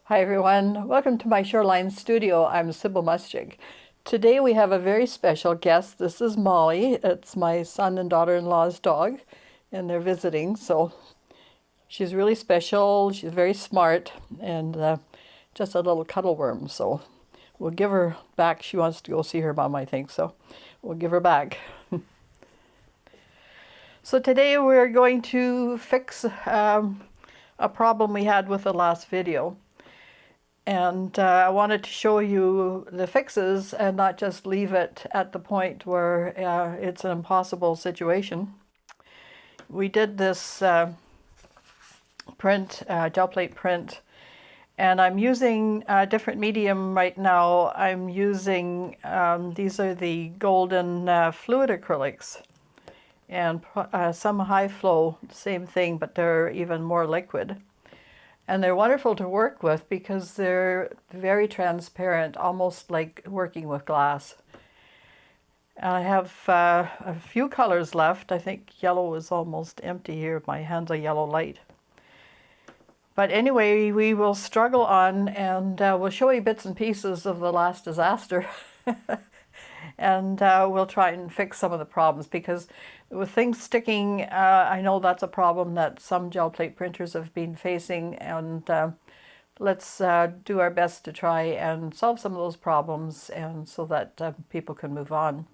Hi everyone, welcome to my Shoreline studio. I'm Sybille Muschik. Today we have a very special guest. This is Mollie. It's my son and daughter-in-law's dog, and they're visiting. So she's really special. She's very smart and just a little cuddle worm. So we'll give her back. She wants to go see her mom, I think. So we'll give her back. So today we're going to fix a problem we had with the last video. And I wanted to show you the fixes and not just leave it at the point where it's an impossible situation. We did this print, gel plate print, and I'm using a different medium right now. I'm using, these are the golden fluid acrylics, and some high flow, same thing, but they're even more liquid. And they're wonderful to work with because they're very transparent, almost like working with glass. And I have a few colors left. I think yellow is almost empty here. My hand's a yellow light. But anyway, we will struggle on, and we'll show you bits and pieces of the last disaster. And we'll try and fix some of the problems, because with things sticking, I know that's a problem that some gel plate printers have been facing, and let's do our best to try and solve some of those problems, and so that people can move on.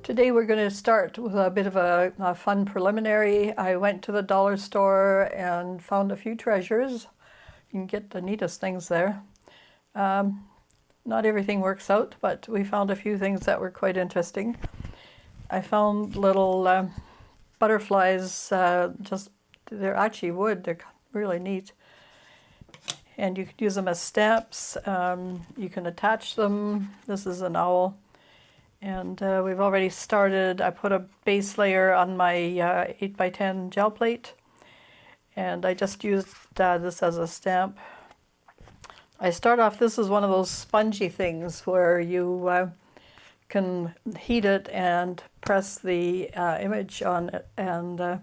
Today we're going to start with a bit of a fun preliminary. I went to the dollar store and found a few treasures. You can get the neatest things there. Not everything works out, but we found a few things that were quite interesting. I found little butterflies, they're actually wood, they're really neat. And you could use them as stamps. You can attach them. This is an owl. And we've already started. I put a base layer on my 8x10 gel plate, and I just used this as a stamp. I start off, this is one of those spongy things where you can heat it and press the image on it, and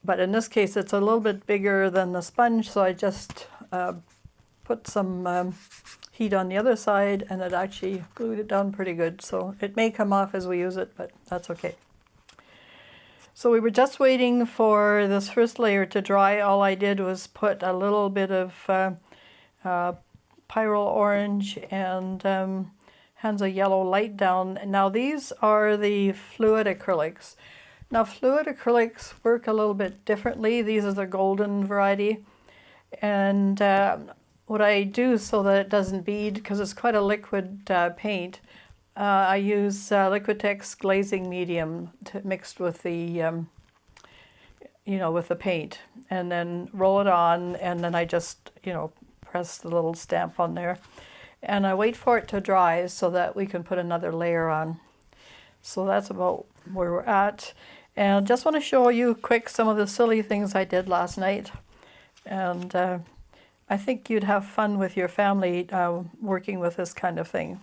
but in this case it's a little bit bigger than the sponge, so I just put some heat on the other side, and it actually glued it down pretty good. So it may come off as we use it, but that's okay. So we were just waiting for this first layer to dry. All I did was put a little bit of pyrrole orange and Hansa yellow light down. Now these are the fluid acrylics. Now fluid acrylics work a little bit differently. These are the golden variety, and what I do so that it doesn't bead, because it's quite a liquid paint, I use Liquitex glazing medium mixed with the, with the paint, and then roll it on, and then I just, press the little stamp on there, and I wait for it to dry so that we can put another layer on. So that's about where we're at, and just want to show you quick some of the silly things I did last night, and I think you'd have fun with your family working with this kind of thing.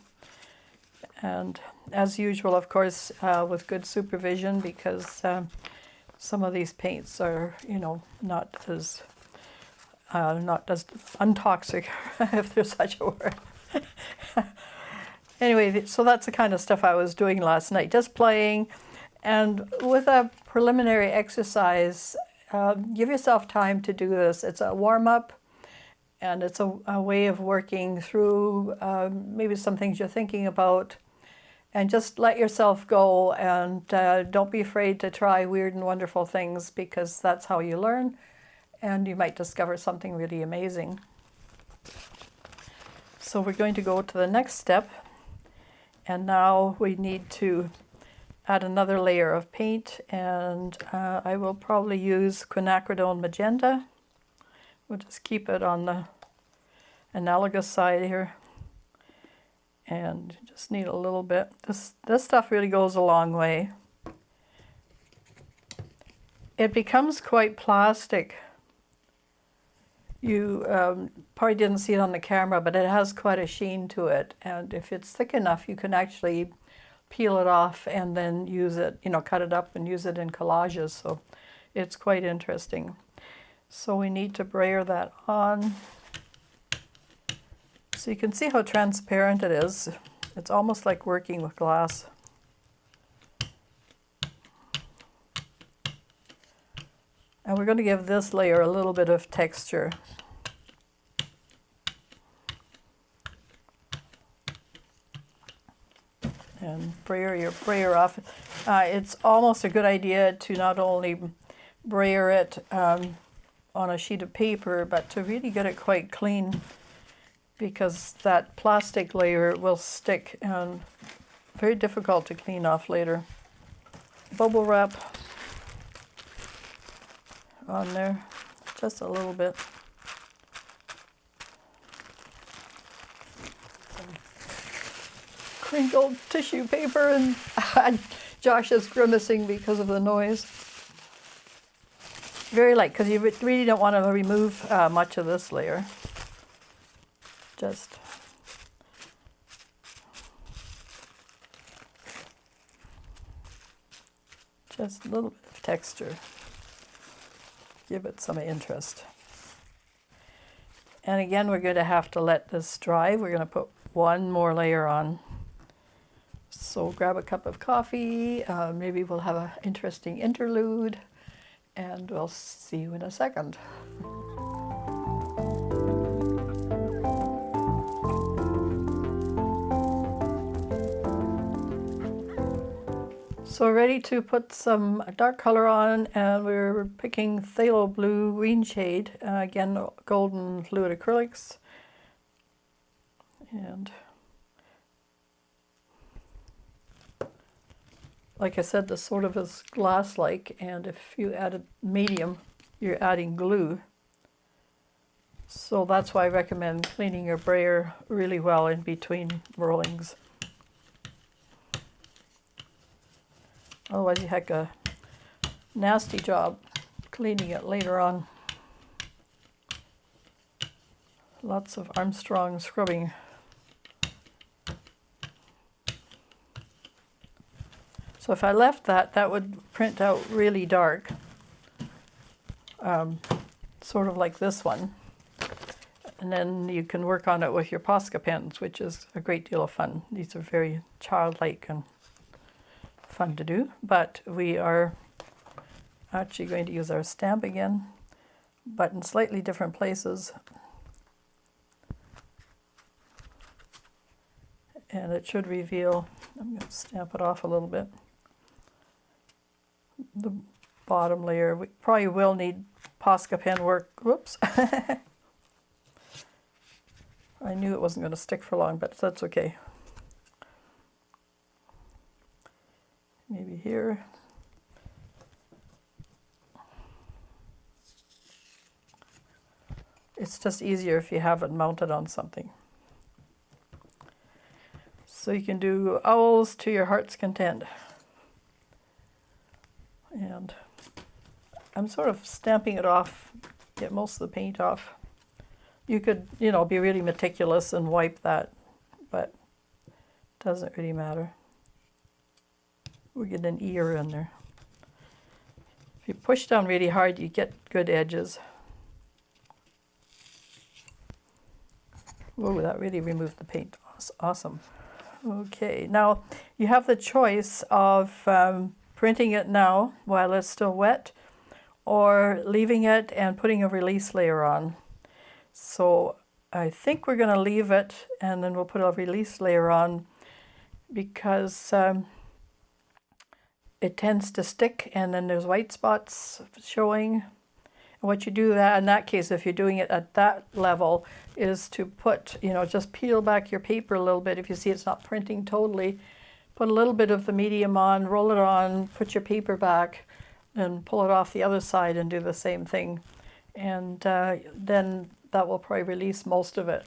And as usual, of course, with good supervision, because some of these paints are, not as untoxic, if there's such a word. Anyway, so that's the kind of stuff I was doing last night, just playing. And with a preliminary exercise, give yourself time to do this. It's a warm-up. And it's a way of working through maybe some things you're thinking about, and just let yourself go, and don't be afraid to try weird and wonderful things, because that's how you learn, and you might discover something really amazing. So we're going to go to the next step, and now we need to add another layer of paint, and I will probably use quinacridone magenta. We'll just keep it on the analogous side here, and just need a little bit. This stuff really goes a long way. It becomes quite plastic, You probably didn't see it on the camera, but it has quite a sheen to it. And if it's thick enough, you can actually peel it off and then use it, you know, cut it up and use it in collages. So it's quite interesting. So we need to brayer that on. So you can see how transparent it is. It's almost like working with glass. And we're going to give this layer a little bit of texture. And brayer your brayer off. It's almost a good idea to not only brayer it on a sheet of paper, but to really get it quite clean, because that plastic layer will stick and very difficult to clean off later. Bubble wrap on there, just a little bit. Crinkled tissue paper, and Josh is grimacing because of the noise. Very light, because you really don't want to remove much of this layer. Just a little bit of texture. Give it some interest. And again, we're going to have to let this dry. We're going to put one more layer on. So grab a cup of coffee, maybe we'll have an interesting interlude, and we'll see you in a second. So we're ready to put some dark color on, and we're picking phthalo blue green shade, again golden fluid acrylics. And like I said, this sort of is glass-like, and if you added medium, you're adding glue. So that's why I recommend cleaning your brayer really well in between rollings. Otherwise you have a nasty job cleaning it later on. Lots of Armstrong scrubbing. So if I left that, that would print out really dark, sort of like this one. And then you can work on it with your Posca pens, which is a great deal of fun. These are very childlike and fun to do. But we are actually going to use our stamp again, but in slightly different places. And it should reveal, I'm going to stamp it off a little bit, the bottom layer. We probably will need Posca pen work. Whoops. I knew it wasn't going to stick for long, but that's okay. Maybe here. It's just easier if you have it mounted on something. So you can do owls to your heart's content. And I'm sort of stamping it off, get most of the paint off. You could, you know, be really meticulous and wipe that, but it doesn't really matter. We get an ear in there. If you push down really hard, you get good edges. Whoa, that really removed the paint. Awesome. Okay, now you have the choice of printing it now while it's still wet, or leaving it and putting a release layer on. So I think we're going to leave it, and then we'll put a release layer on, because it tends to stick, and then there's white spots showing. And what you do in that case, if you're doing it at that level, is to put, you know, just peel back your paper a little bit. If you see it's not printing totally, put a little bit of the medium on, roll it on, put your paper back, and pull it off the other side and do the same thing. And then that will probably release most of it.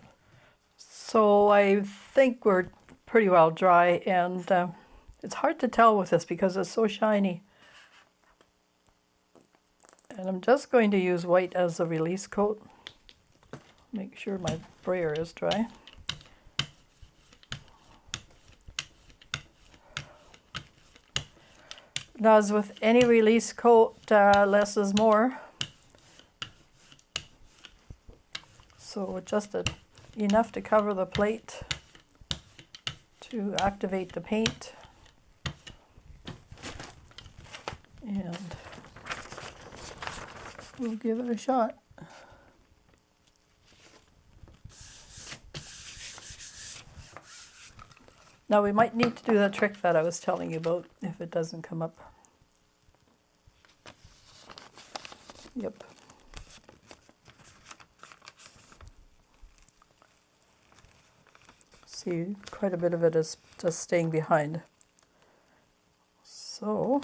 So I think we're pretty well dry, and it's hard to tell with this because it's so shiny. And I'm just going to use white as the release coat. Make sure my brayer is dry. Now, as with any release coat, less is more. So just enough to cover the plate to activate the paint. And we'll give it a shot. Now we might need to do the trick that I was telling you about if it doesn't come up. Yep. See, quite a bit of it is just staying behind. So,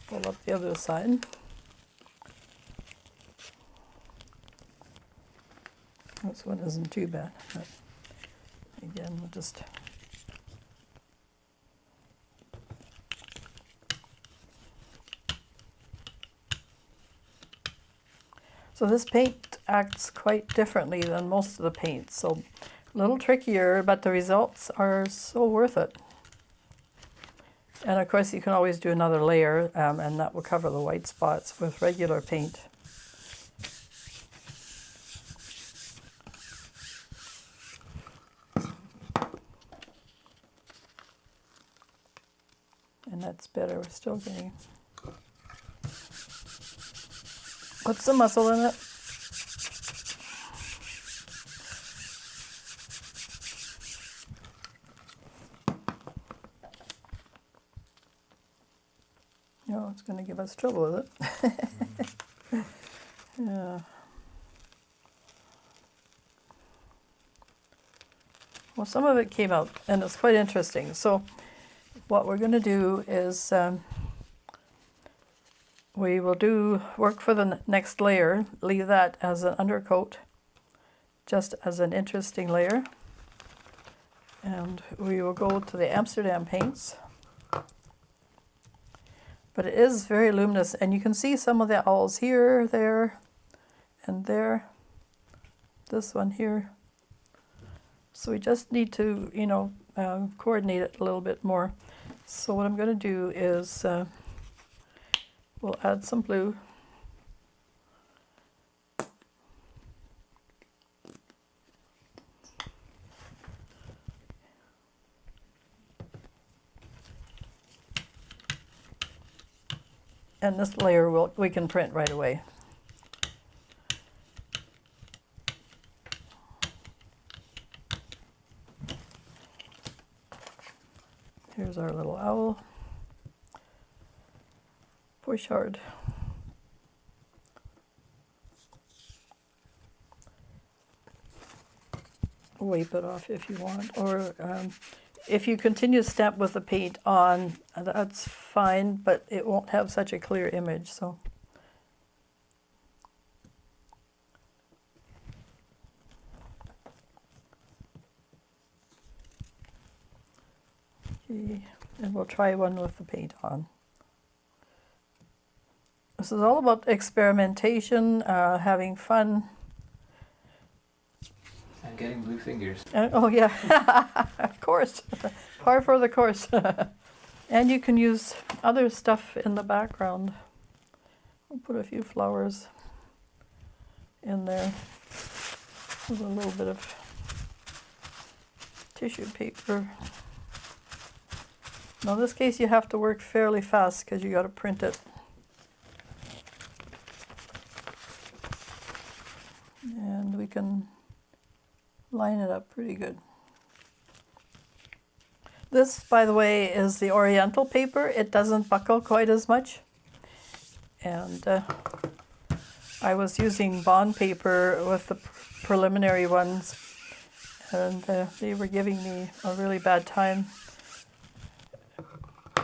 pull up the other side. This one isn't too bad, but again, we'll just so this paint acts quite differently than most of the paints, so a little trickier, but the results are so worth it. And of course you can always do another layer, and that will cover the white spots with regular paint. And that's better, we're still getting... Put some muscle in it. No, it's going to give us trouble with it. Yeah. Well, some of it came out, and it's quite interesting. So what we're going to do is we will do work for the next layer, leave that as an undercoat, just as an interesting layer. And we will go to the Amsterdam paints. But it is very luminous, and you can see some of the owls here, there, and there. This one here. So we just need to, you know, coordinate it a little bit more. So what I'm going to do is we'll add some blue. And this layer we can print right away. Here's our little owl. Push hard. Wipe it off if you want, or if you continue to stamp with the paint on, that's fine, but it won't have such a clear image. So okay, and we'll try one with the paint on. This is all about experimentation, having fun. And getting blue fingers. Oh yeah, of course, par for the course. And you can use other stuff in the background. I'll put a few flowers in there with a little bit of tissue paper. Now in this case you have to work fairly fast because you got to print it. And we can line it up pretty good. This, by the way, is the Oriental paper. It doesn't buckle quite as much. And I was using bond paper with the preliminary ones, and they were giving me a really bad time.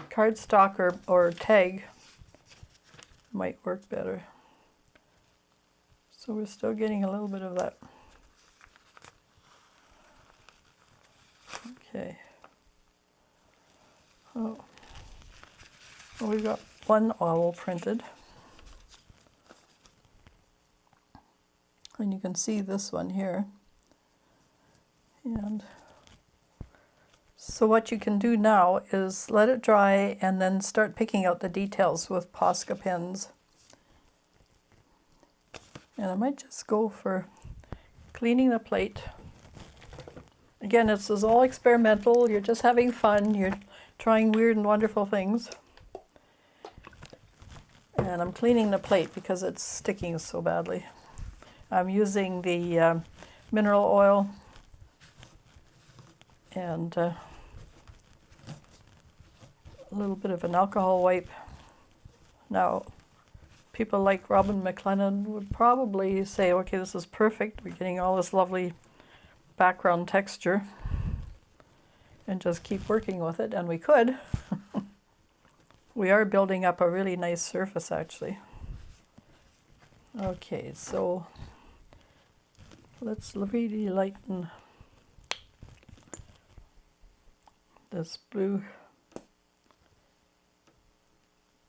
Cardstock or tag might work better. So we're still getting a little bit of that. Okay. Oh, well, we've got one owl printed. And you can see this one here. And so what you can do now is let it dry and then start picking out the details with Posca pens. And I might just go for cleaning the plate. Again, this is all experimental. You're just having fun. You're trying weird and wonderful things. And I'm cleaning the plate because it's sticking so badly. I'm using the mineral oil and a little bit of an alcohol wipe. Now, people like Robin McLennan would probably say, okay, this is perfect. We're getting all this lovely background texture and just keep working with it, and we could. We are building up a really nice surface, actually. Okay, so let's really lighten this blue.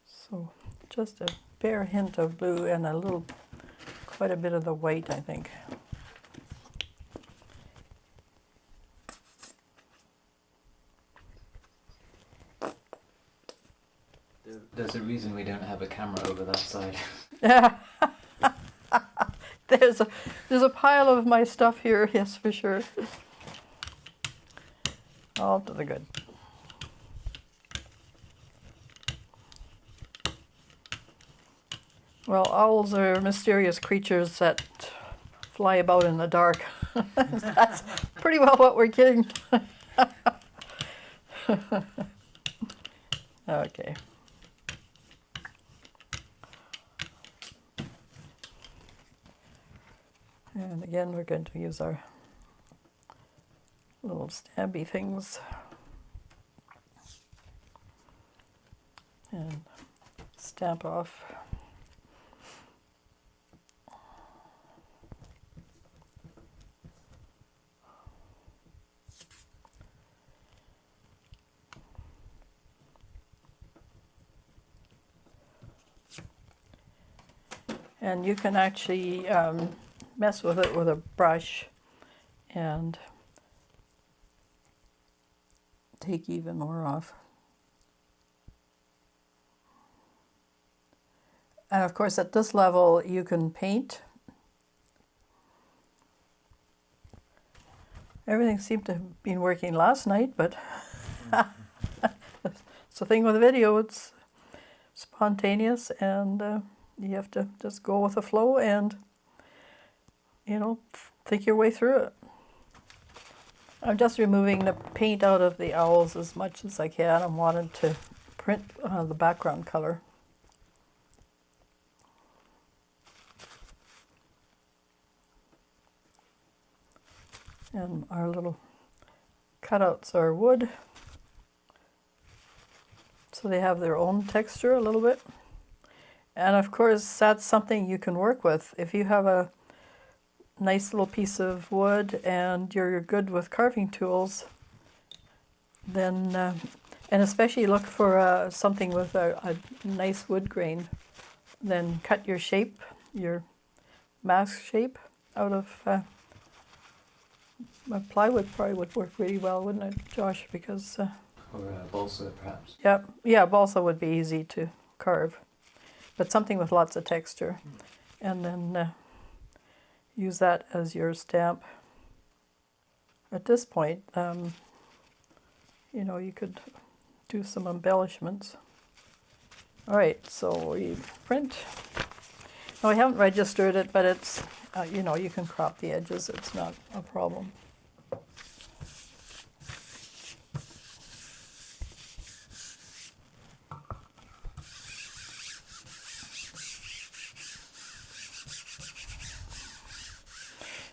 So just a bare hint of blue and quite a bit of the white, I think. There's a reason we don't have a camera over that side. Yeah. There's a pile of my stuff here, yes, for sure. All to the good. Well, owls are mysterious creatures that fly about in the dark. That's pretty well what we're getting. Okay. And again, we're going to use our little stabby things and stamp off. And you can actually mess with it with a brush and take even more off. And of course, at this level, you can paint. Everything seemed to have been working last night, but it's the thing with video, it's spontaneous, and you have to just go with the flow and, you know, think your way through it. I'm just removing the paint out of the owls as much as I can. I wanted to print the background color. And our little cutouts are wood, so they have their own texture a little bit. And of course, that's something you can work with. If you have a nice little piece of wood and you're good with carving tools, then, and especially look for something with a nice wood grain, then cut your shape, your mask shape out of plywood probably would work really well, wouldn't it, Josh? Because Or balsa, perhaps. yeah, balsa would be easy to carve, but something with lots of texture, and then use that as your stamp. At this point, you know, you could do some embellishments. All right, so we print. No, I haven't registered it, but it's, you know, you can crop the edges. It's not a problem.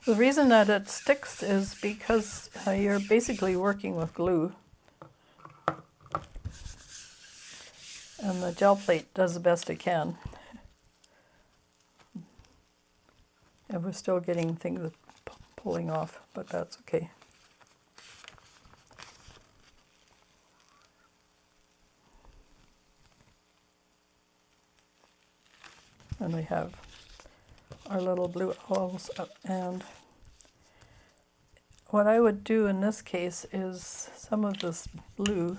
The reason that it sticks is because you're basically working with glue. And the gel plate does the best it can. And we're still getting things pulling off, but that's okay. And we have our little blue owls up. And what I would do in this case is some of this blue,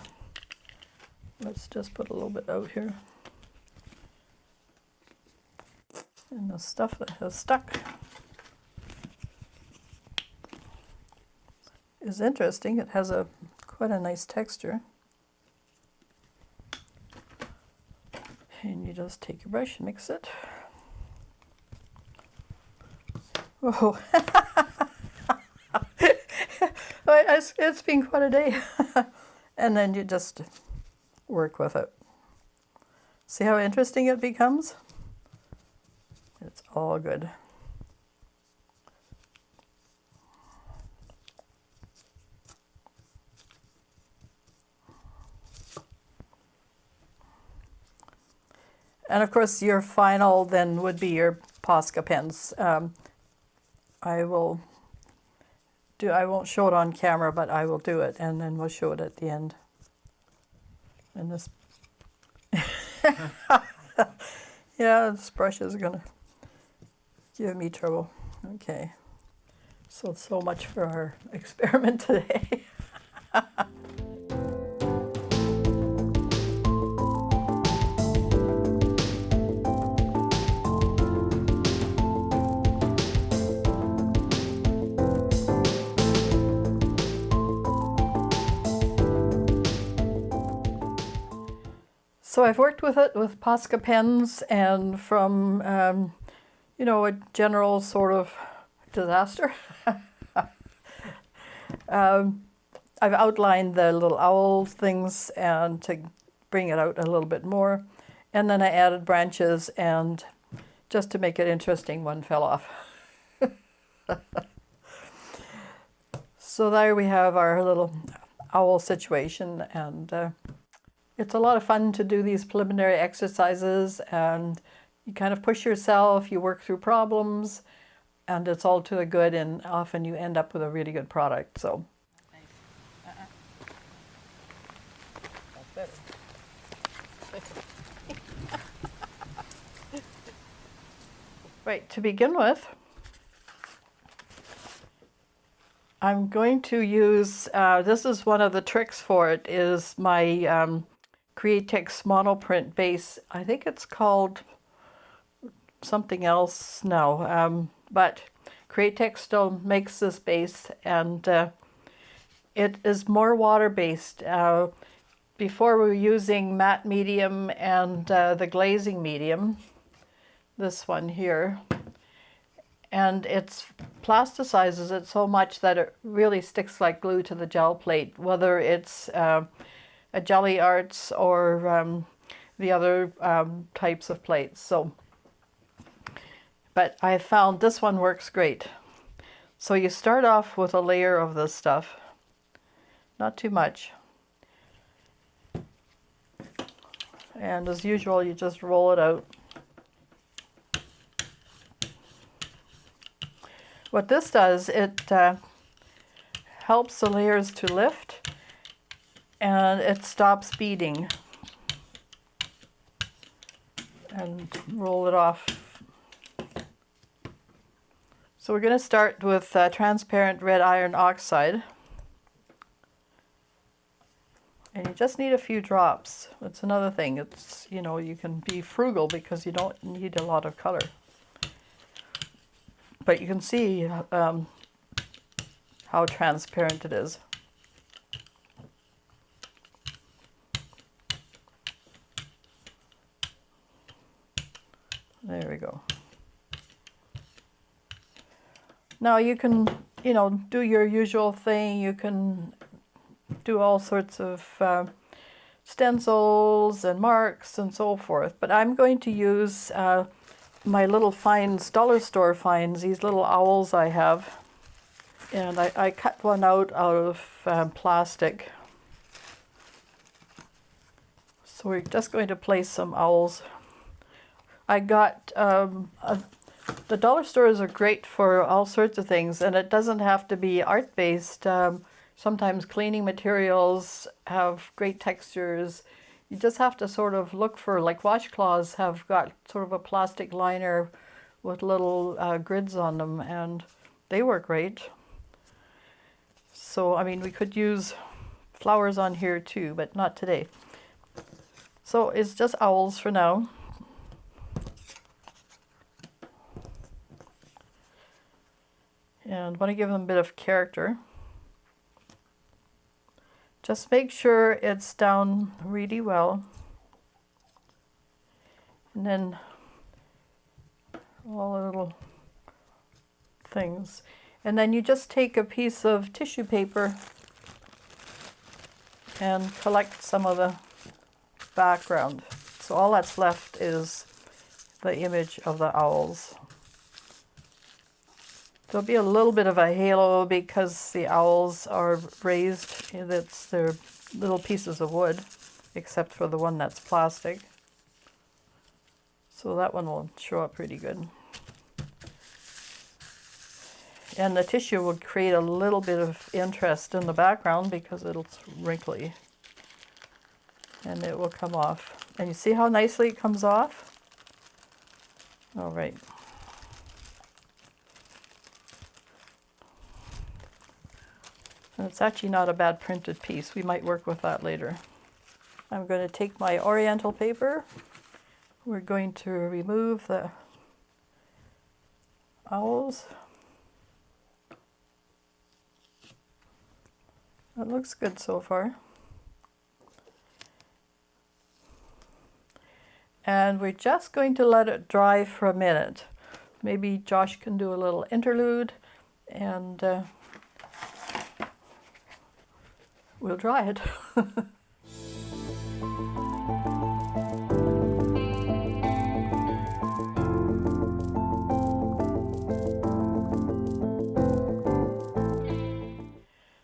let's just put a little bit out here. And the stuff that has stuck is interesting. It has quite a nice texture. And you just take your brush and mix it. Oh, it's been quite a day. And then you just work with it. See how interesting it becomes? It's all good. And of course, your final then would be your Posca pens. I won't show it on camera, but I will do it, and then we'll show it at the end. And this, yeah, this brush is gonna give me trouble. Okay, so much for our experiment today. So I've worked with it with Posca pens, and from, you know, a general sort of disaster. I've outlined the little owl things and to bring it out a little bit more. And then I added branches, and just to make it interesting, one fell off. So there we have our little owl situation, and it's a lot of fun to do these preliminary exercises, and you kind of push yourself, you work through problems, and it's all to the good, and often you end up with a really good product. So, that's better. Right, to begin with, I'm going to use, this is one of the tricks for it, is my Createx monoprint base. I think it's called something else now, but Createx still makes this base, and it is more water-based. Before we were using matte medium and the glazing medium, this one here, and it plasticizes it so much that it really sticks like glue to the gel plate, whether it's a Jelly Arts or the other types of plates. So, but I found this one works great. So you start off with a layer of this stuff, not too much. And as usual, you just roll it out. What this does, it helps the layers to lift, and it stops beading. And roll it off. So we're going to start with transparent red iron oxide. And you just need a few drops. That's another thing. It's, you know, you can be frugal because you don't need a lot of color. But you can see how transparent it is. There we go. Now you can, you know, do your usual thing. You can do all sorts of stencils and marks and so forth. But I'm going to use my little finds, dollar store finds, these little owls I have. And I cut one out of plastic. So we're just going to place some owls. I got The dollar stores are great for all sorts of things, and it doesn't have to be art-based. Sometimes cleaning materials have great textures. You just have to sort of look for, like washcloths have got sort of a plastic liner with little grids on them, and they work great. So, I mean, we could use flowers on here too, but not today. So it's just owls for now. And want to give them a bit of character. Just make sure it's down really well. And then all the little things. And then you just take a piece of tissue paper and collect some of the background. So all that's left is the image of the owls. There'll be a little bit of a halo because the owls are raised. That's their little pieces of wood, except for the one that's plastic. So that one will show up pretty good. And the tissue will create a little bit of interest in the background because it's wrinkly. And it will come off. And you see how nicely it comes off? All right. And it's actually not a bad printed piece. We might work with that later. I'm going to take my oriental paper. We're going to remove the owls. That looks good so far. And we're just going to let it dry for a minute. Maybe Josh can do a little interlude and we'll dry it.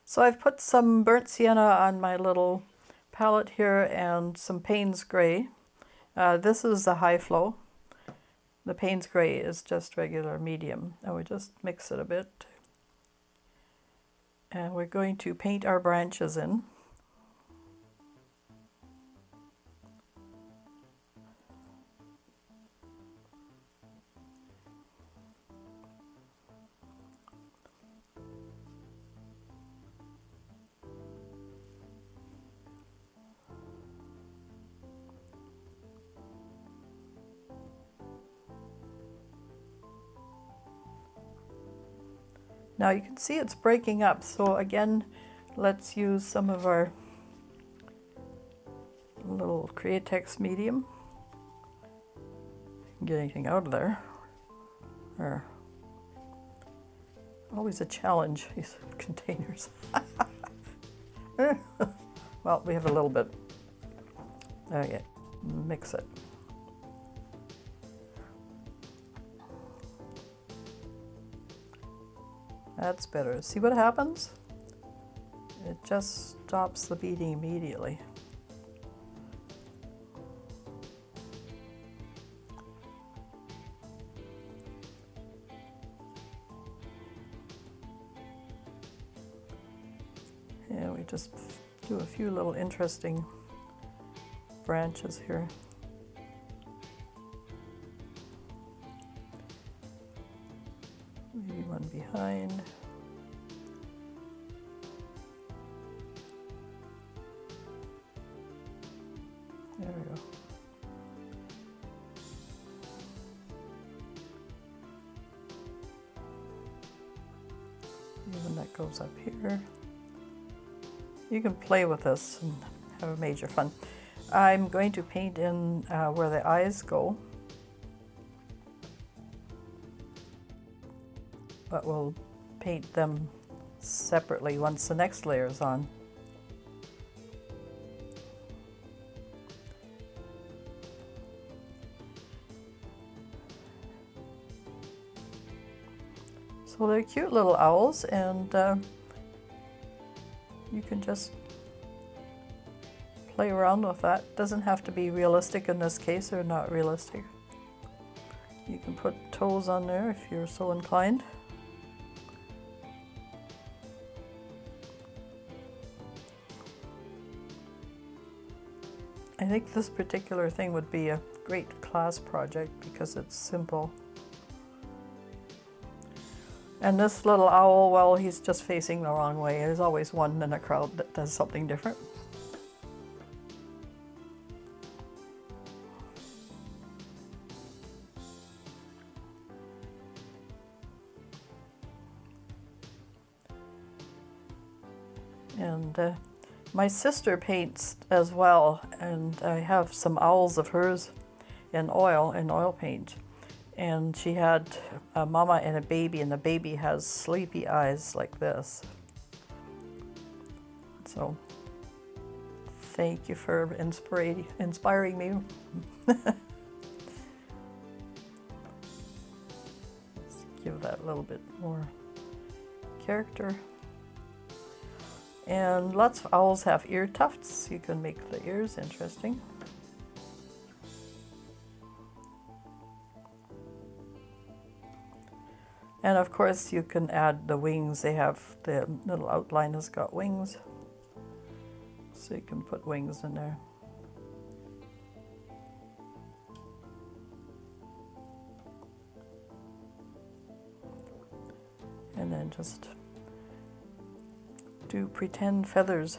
So I've put some burnt sienna on my little palette here and some Payne's Gray. This is the high flow. The Payne's Gray is just regular medium. And we just mix it a bit. And we're going to paint our branches in. Now you can see it's breaking up, so again, let's use some of our little Createx medium. Can get anything out of there. Or, always a challenge, these containers. Well, we have a little bit. Okay, mix it. That's better. See what happens? It just stops the beading immediately. And we just do a few little interesting branches here. Maybe one behind. There we go. Even that goes up here. You can play with this and have a major fun. I'm going to paint in where the eyes go. But we'll paint them separately once the next layer is on. So they're cute little owls, and you can just play around with that. Doesn't have to be realistic in this case, or not realistic. You can put toes on there if you're so inclined. I think this particular thing would be a great class project because it's simple. And this little owl, well, he's just facing the wrong way. There's always one in a crowd that does something different. And my sister paints as well, and I have some owls of hers in oil paint. And she had a mama and a baby, and the baby has sleepy eyes like this. So thank you for inspiring me. Let's give that a little bit more character. And lots of owls have ear tufts. You can make the ears interesting. And of course you can add the wings. They have, the little outline has got wings. So you can put wings in there. And then just do pretend feathers.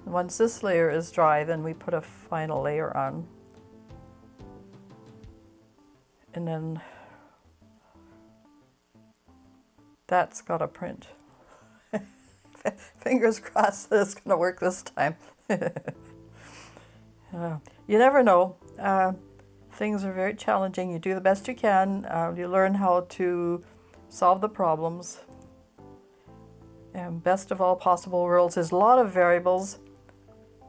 Once this layer is dry, then we put a final layer on. And then that's got a print. Fingers crossed that it's going to work this time. You never know. Things are very challenging. You do the best you can. You learn how to solve the problems. And best of all possible worlds, there's a lot of variables.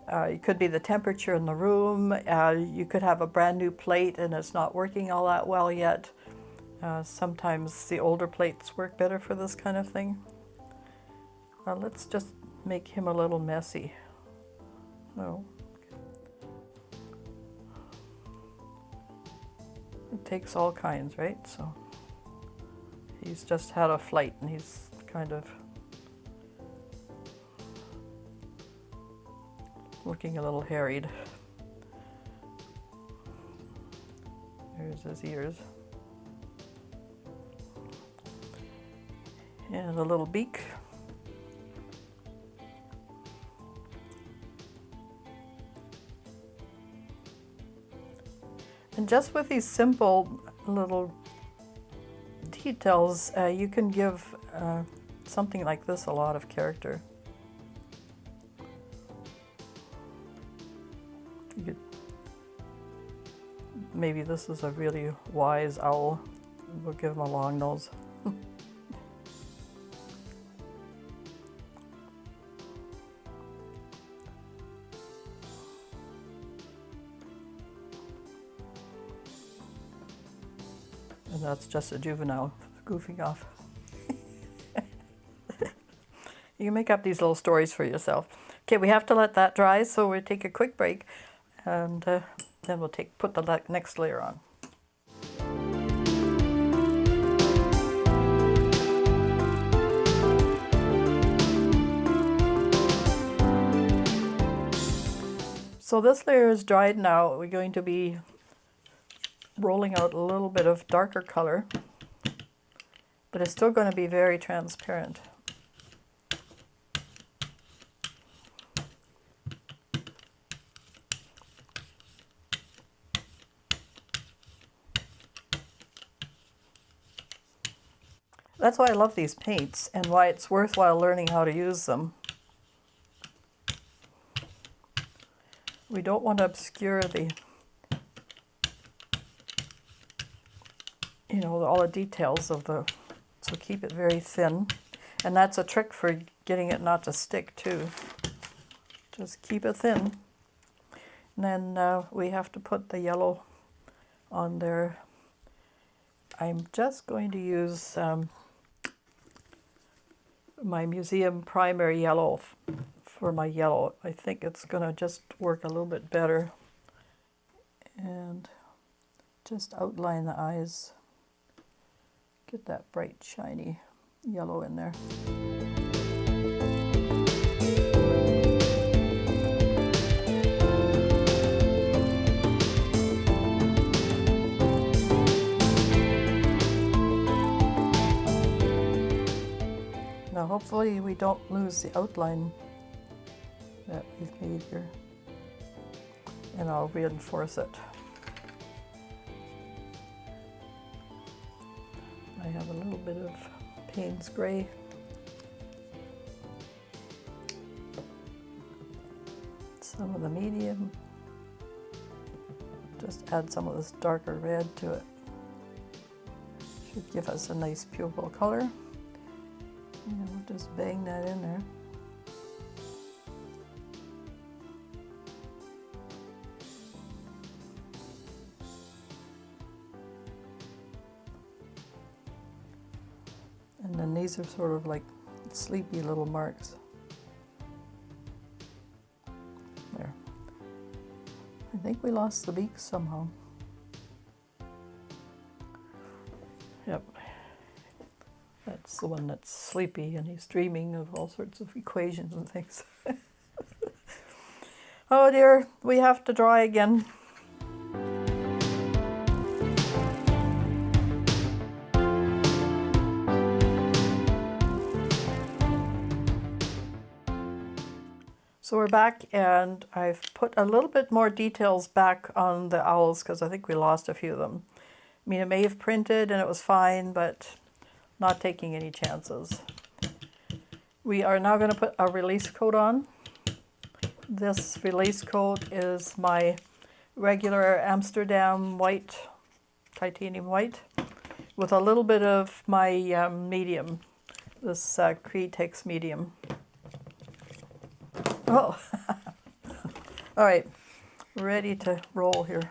It could be the temperature in the room. You could have a brand new plate and it's not working all that well yet. Sometimes the older plates work better for this kind of thing. Let's just make him a little messy. No. It takes all kinds, right? So he's just had a flight and he's kind of looking a little harried. There's his ears. And a little beak. And just with these simple little details, you can give something like this a lot of character. Maybe this is a really wise owl. We'll give him a long nose. And that's just a juvenile goofing off. You can make up these little stories for yourself. Okay, we have to let that dry, so we'll take a quick break, and then we'll put the next layer on. So this layer is dried now. We're going to be rolling out a little bit of darker color, but it's still going to be very transparent. That's why I love these paints and why it's worthwhile learning how to use them. We don't want to obscure the, all the details of the, so keep it very thin. And that's a trick for getting it not to stick too. Just keep it thin. And then we have to put the yellow on there. I'm just going to use my museum primary yellow for my yellow. I think it's going to just work a little bit better. And just outline the eyes. Get that bright, shiny yellow in there. Now hopefully we don't lose the outline that we've made here. And I'll reinforce it. I have a little bit of Payne's Gray. Some of the medium. Just add some of this darker red to it. Should give us a nice pupil color. And we'll just bang that in there. And then these are sort of like sleepy little marks. There. I think we lost the beak somehow. Yep. That's the one that's sleepy and he's dreaming of all sorts of equations and things. Oh dear, we have to draw again. So we're back, and I've put a little bit more details back on the owls because I think we lost a few of them. I mean, it may have printed and it was fine, but not taking any chances. We are now going to put a release coat on. This release coat is my regular Amsterdam white, titanium white, with a little bit of my medium, this Acrylics medium. Oh, all right, ready to roll here.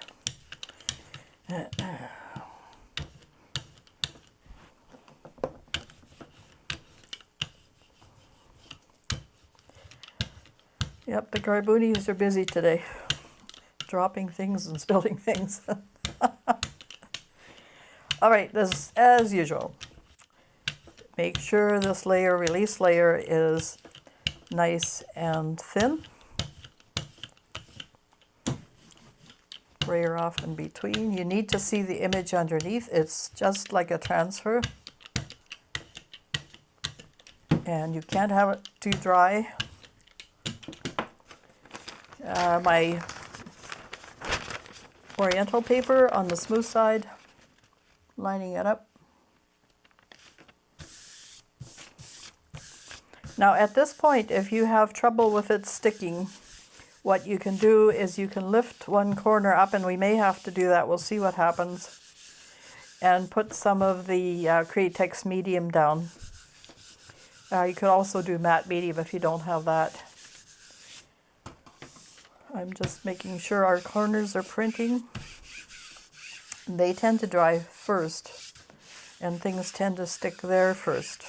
Yep, the Garboonies are busy today, dropping things and spilling things. All right, this as usual. Make sure this layer, release layer, is nice and thin. Brayer off in between. You need to see the image underneath. It's just like a transfer. And you can't have it too dry. My Oriental paper on the smooth side, lining it up. Now at this point, if you have trouble with it sticking, what you can do is you can lift one corner up, and we may have to do that, we'll see what happens, and put some of the Acrylics medium down. You could also do matte medium if you don't have that. I'm just making sure our corners are printing. They tend to dry first, and things tend to stick there first.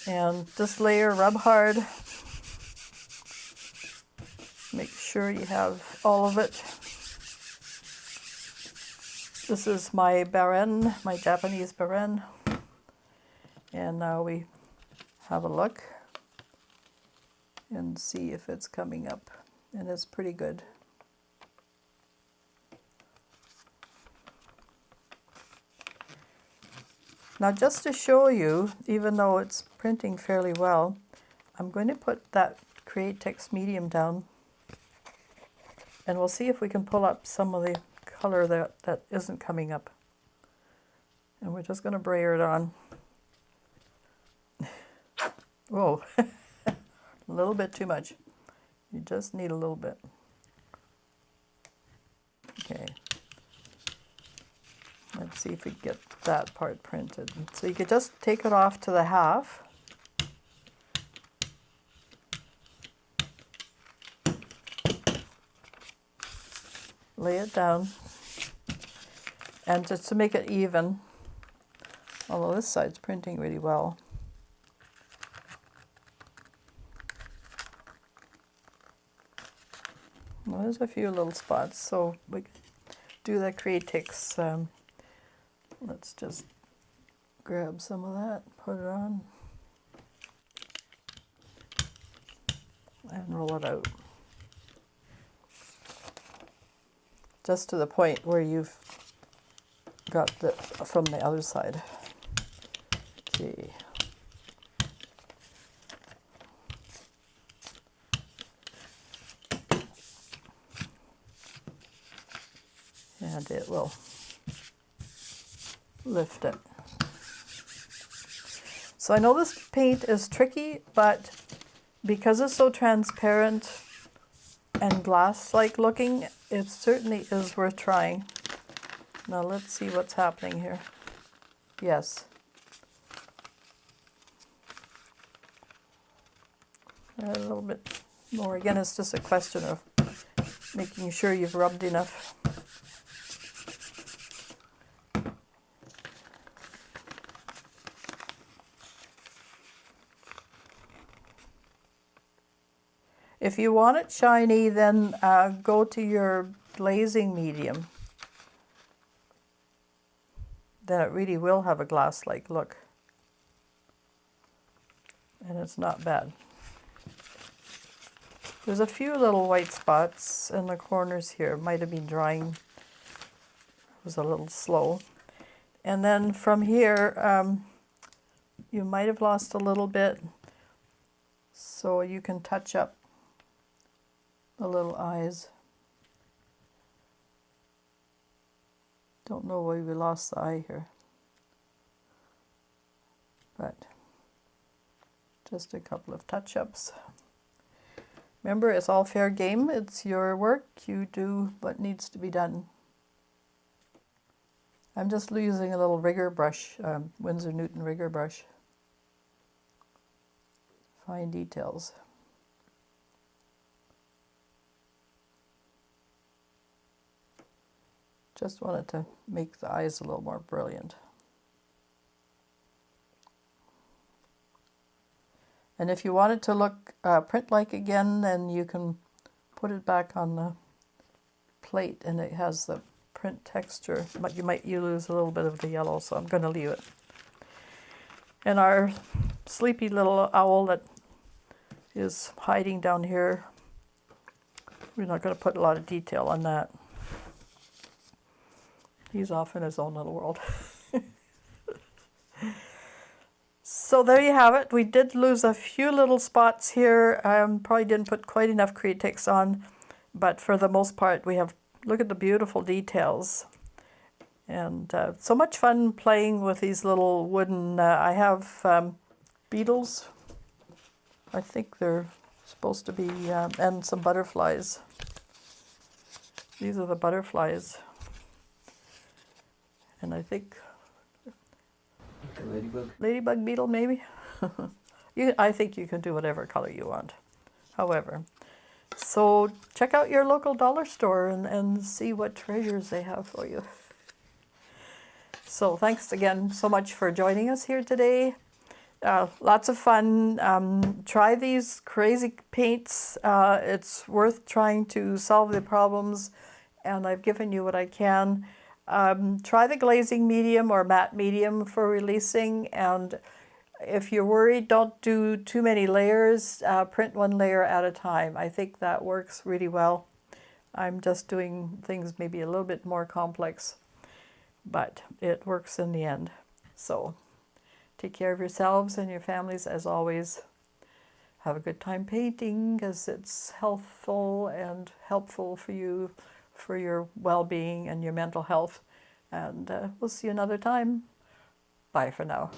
And this layer, rub hard. Make sure you have all of it. This is my Baren, my Japanese Baren. And now we have a look and see if it's coming up. And it's pretty good. Now just to show you, even though it's printing fairly well, I'm going to put that Acrylics medium down, and we'll see if we can pull up some of the color that isn't coming up. And we're just going to brayer it on. Whoa, a little bit too much. You just need a little bit. Okay. Let's see if we get that part printed. So you could just take it off to the half. Lay it down. And just to make it even, Although this side's printing really well. Well, there's a few little spots, so we do the Acrylics. Let's just grab some of that, put it on, and roll it out. Just to the point where you've got the from the other side. Okay. And it will lift it. So I know this paint is tricky, but because it's so transparent and glass-like looking, it certainly is worth trying. Now let's see what's happening here. Yes. A little bit more. Again, it's just a question of making sure you've rubbed enough. If you want it shiny, then go to your glazing medium. Then it really will have a glass-like look. And it's not bad. There's a few little white spots in the corners here. Might have been drying. It was a little slow. And then from here, you might have lost a little bit. So you can touch up the little eyes. Don't know why we lost the eye here, but just a couple of touch-ups. Remember, it's all fair game. It's your work. You do what needs to be done. I'm just using a little rigger brush, Winsor Newton rigger brush. Fine details. Just wanted to make the eyes a little more brilliant. And if you want it to look print-like again, then you can put it back on the plate and it has the print texture, but you might lose a little bit of the yellow, so I'm going to leave it. And our sleepy little owl that is hiding down here, we're not going to put a lot of detail on that. He's off in his own little world. So there you have it. We did lose a few little spots here. Probably didn't put quite enough Acrylics on, but for the most part, we have, look at the beautiful details. And so much fun playing with these little wooden, I have beetles. I think they're supposed to be, and some butterflies. These are the butterflies. And I think ladybug beetle maybe. I think you can do whatever color you want. However, so check out your local dollar store and see what treasures they have for you. So thanks again so much for joining us here today. Lots of fun. Try these crazy paints. It's worth trying to solve the problems, and I've given you what I can. Try the glazing medium or matte medium for releasing, and if you're worried, don't do too many layers. Print one layer at a time. I think that works really well. I'm just doing things maybe a little bit more complex, but it works in the end. So take care of yourselves and your families as always. Have a good time painting because it's healthful and helpful for you, for your well-being and your mental health. And we'll see you another time. Bye for now.